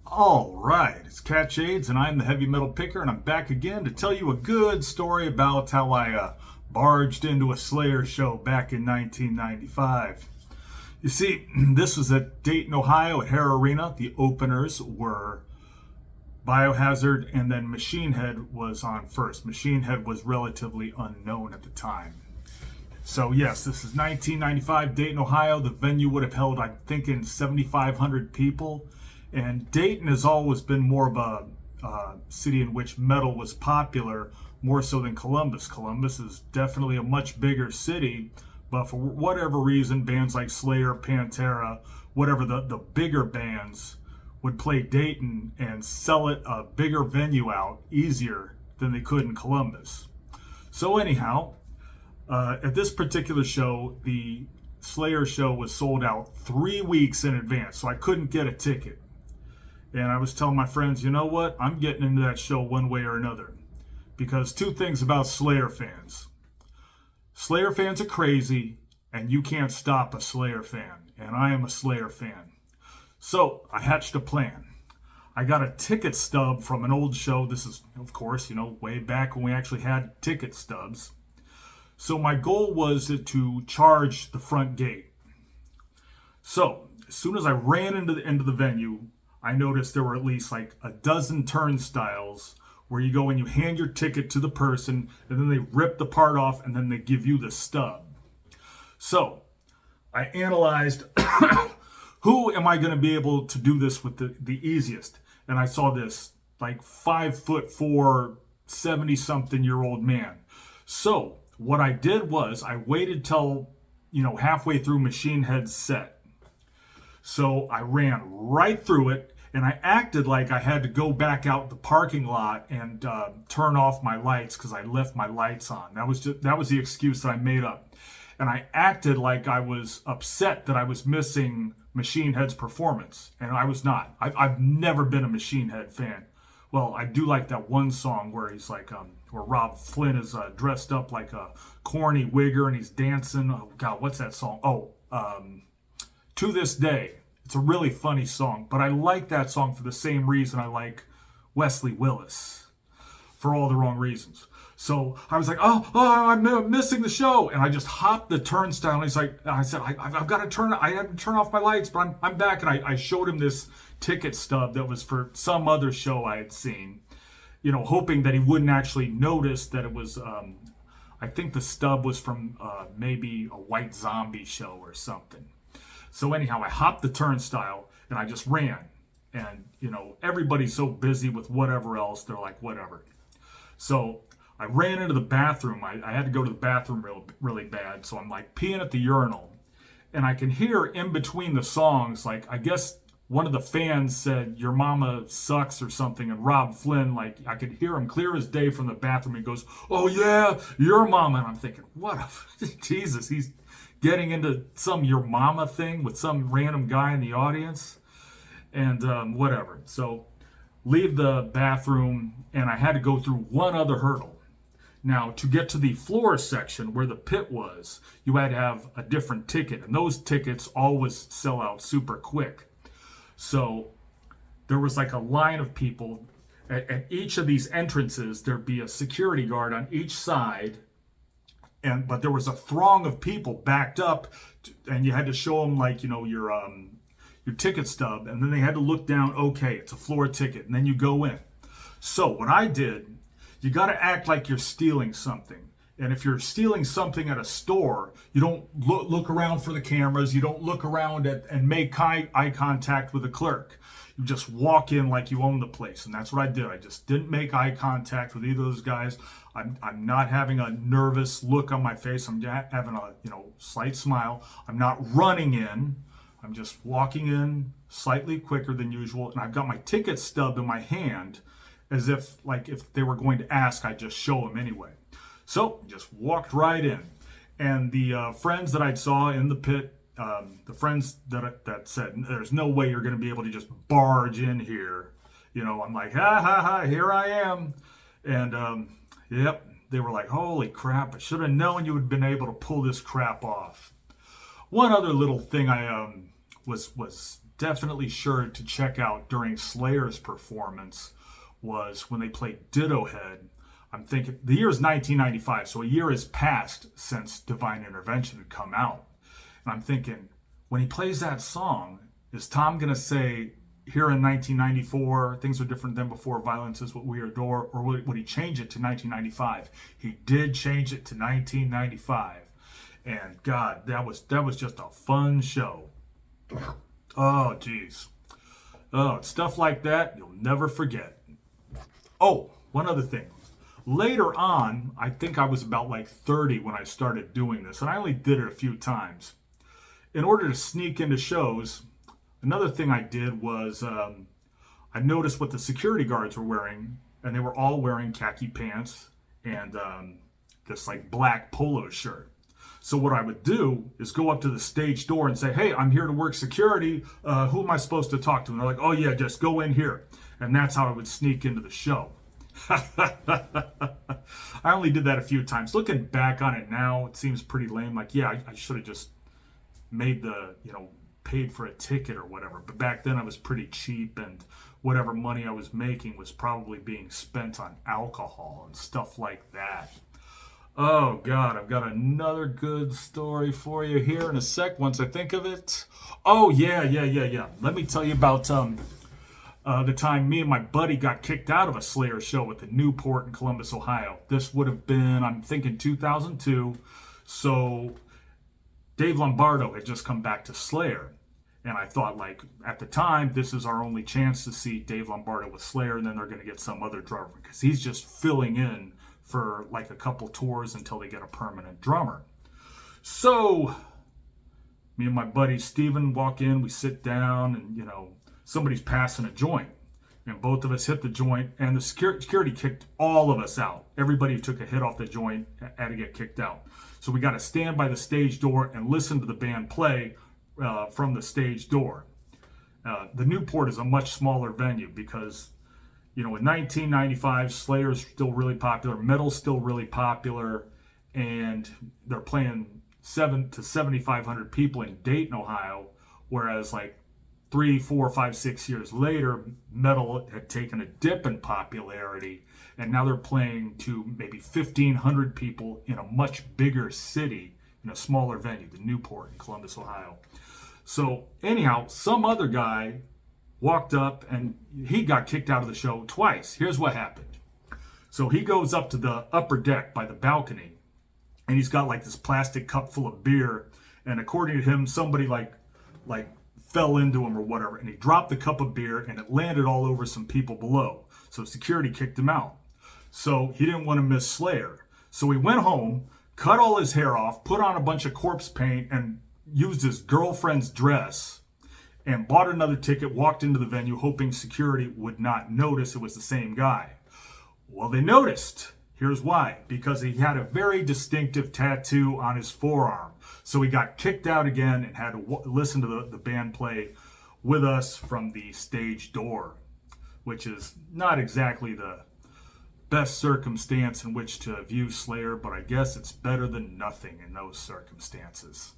All right, it's Catch AIDS, and I'm the heavy metal picker, and I'm back again to tell you a good story about how I barged into a Slayer show back in 1995. You see, this was at Dayton, Ohio, at Hara Arena. The openers were Biohazard, and then Machine Head was on first. Machine Head was relatively unknown at the time. So yes, this is 1995, Dayton, Ohio. The venue would have held, I'm thinking, 7,500 people. And Dayton has always been more of a city in which metal was popular, more so than Columbus. Columbus is definitely a much bigger city, but for whatever reason, bands like Slayer, Pantera, whatever the bigger bands would play Dayton and sell it a bigger venue out easier than they could in Columbus. So anyhow, at this particular show, the Slayer show was sold out 3 weeks in advance, so I couldn't get a ticket. And I was telling my friends, you know what? I'm getting into that show one way or another. Because two things about Slayer fans. Slayer fans are crazy, and you can't stop a Slayer fan. And I am a Slayer fan. So I hatched a plan. I got a ticket stub from an old show. This is, of course, way back when we actually had ticket stubs. So my goal was to charge the front gate. So as soon as I ran into the venue, I noticed there were at least like a dozen turnstiles where you go and you hand your ticket to the person, and then they rip the part off, and then they give you the stub. So I analyzed who am I going to be able to do this with the easiest. And I saw this like 5'4", 70-something-year-old man. So what I did was I waited till halfway through Machine Head's set. So I ran right through it, and I acted like I had to go back out the parking lot and turn off my lights because I left my lights on. That was the excuse that I made up. And I acted like I was upset that I was missing Machine Head's performance, and I was not. I've never been a Machine Head fan. Well, I do like that one song where he's like, where Rob Flynn is dressed up like a corny wigger and he's dancing. Oh God, what's that song? To This Day. It's a really funny song, but I like that song for the same reason I like Wesley Willis, for all the wrong reasons. So I was like, I'm missing the show, and I just hopped the turnstile. And he's like, I said, I've got to turn off my lights, but I'm back. And I showed him this ticket stub that was for some other show I had seen, hoping that he wouldn't actually notice that it was. I think the stub was from maybe a White Zombie show or something. So anyhow, I hopped the turnstile and I just ran. And, everybody's so busy with whatever else, they're like, whatever. So I ran into the bathroom. I had to go to the bathroom really bad. So I'm like peeing at the urinal. And I can hear in between the songs, like, I guess one of the fans said, "Your mama sucks" or something. And Rob Flynn, like, I could hear him clear as day from the bathroom. He goes, "Oh yeah, your mama." And I'm thinking, Jesus, he's getting into some "your mama" thing with some random guy in the audience, and whatever. So leave the bathroom, and I had to go through one other hurdle. Now, to get to the floor section where the pit was, you had to have a different ticket, and those tickets always sell out super quick. So there was like a line of people. At each of these entrances, there'd be a security guard on each side, but there was a throng of people backed up, and you had to show them like your ticket stub, and then they had to look down. Okay, it's a floor ticket, and then you go in. So what I did, you got to act like you're stealing something. And if you're stealing something at a store, you don't look around for the cameras. You don't look around and make eye contact with the clerk. You just walk in like you own the place. And that's what I did. I just didn't make eye contact with either of those guys. I'm not having a nervous look on my face. I'm having a slight smile. I'm not running in. I'm just walking in slightly quicker than usual. And I've got my ticket stub in my hand, as if they were going to ask, I'd just show them anyway. So just walked right in. And the friends that I saw in the pit, the friends that said, "There's no way you're going to be able to just barge in here." I'm like, ha, here I am. And yep, they were like, "Holy crap, I should have known you would have been able to pull this crap off." One other little thing I was definitely sure to check out during Slayer's performance was when they played Ditto Head. I'm thinking, the year is 1995, so a year has passed since Divine Intervention had come out. And I'm thinking, when he plays that song, is Tom going to say, here in 1994, things are different than before, violence is what we adore, or would he change it to 1995? He did change it to 1995. And God, that was just a fun show. Oh, geez. Oh, stuff like that you'll never forget. Oh, one other thing. Later on, I think I was about like 30 when I started doing this, and I only did it a few times. In order to sneak into shows, another thing I did was I noticed what the security guards were wearing, and they were all wearing khaki pants and this like black polo shirt. So what I would do is go up to the stage door and say, hey, I'm here to work security. Who am I supposed to talk to? And they're like, oh yeah, just go in here. And that's how I would sneak into the show. I only did that a few times. Looking back on it now, it seems pretty lame. Like, yeah, I should have just made paid for a ticket or whatever. But back then I was pretty cheap, and whatever money I was making was probably being spent on alcohol and stuff like that. Oh God, I've got another good story for you here in a sec once I think of it. Oh yeah. Let me tell you about the time me and my buddy got kicked out of a Slayer show at the Newport in Columbus, Ohio. This would have been, I'm thinking 2002. So Dave Lombardo had just come back to Slayer. And I thought, like, at the time, this is our only chance to see Dave Lombardo with Slayer, and then they're going to get some other drummer, because he's just filling in for like a couple tours until they get a permanent drummer. So me and my buddy Steven walk in, we sit down, and somebody's passing a joint, and both of us hit the joint, and the security kicked all of us out. Everybody who took a hit off the joint had to get kicked out. So we got to stand by the stage door and listen to the band play from the stage door. The Newport is a much smaller venue because, in 1995, Slayer's still really popular, metal's still really popular, and they're playing 700 to 7,500 people in Dayton, Ohio, whereas like 3, 4, 5, 6 years later, metal had taken a dip in popularity, and now they're playing to maybe 1,500 people in a much bigger city in a smaller venue, the Newport in Columbus, Ohio. So anyhow, some other guy walked up and he got kicked out of the show twice. Here's what happened. So he goes up to the upper deck by the balcony, and he's got like this plastic cup full of beer, and according to him, somebody like fell into him or whatever, and he dropped the cup of beer and it landed all over some people below. So security kicked him out. So he didn't want to miss Slayer. So he went home, cut all his hair off, put on a bunch of corpse paint, and used his girlfriend's dress, and bought another ticket, walked into the venue hoping security would not notice it was the same guy. Well, they noticed. Here's why. Because he had a very distinctive tattoo on his forearm. So he got kicked out again and had to listen to the band play with us from the stage door, which is not exactly the best circumstance in which to view Slayer, but I guess it's better than nothing in those circumstances.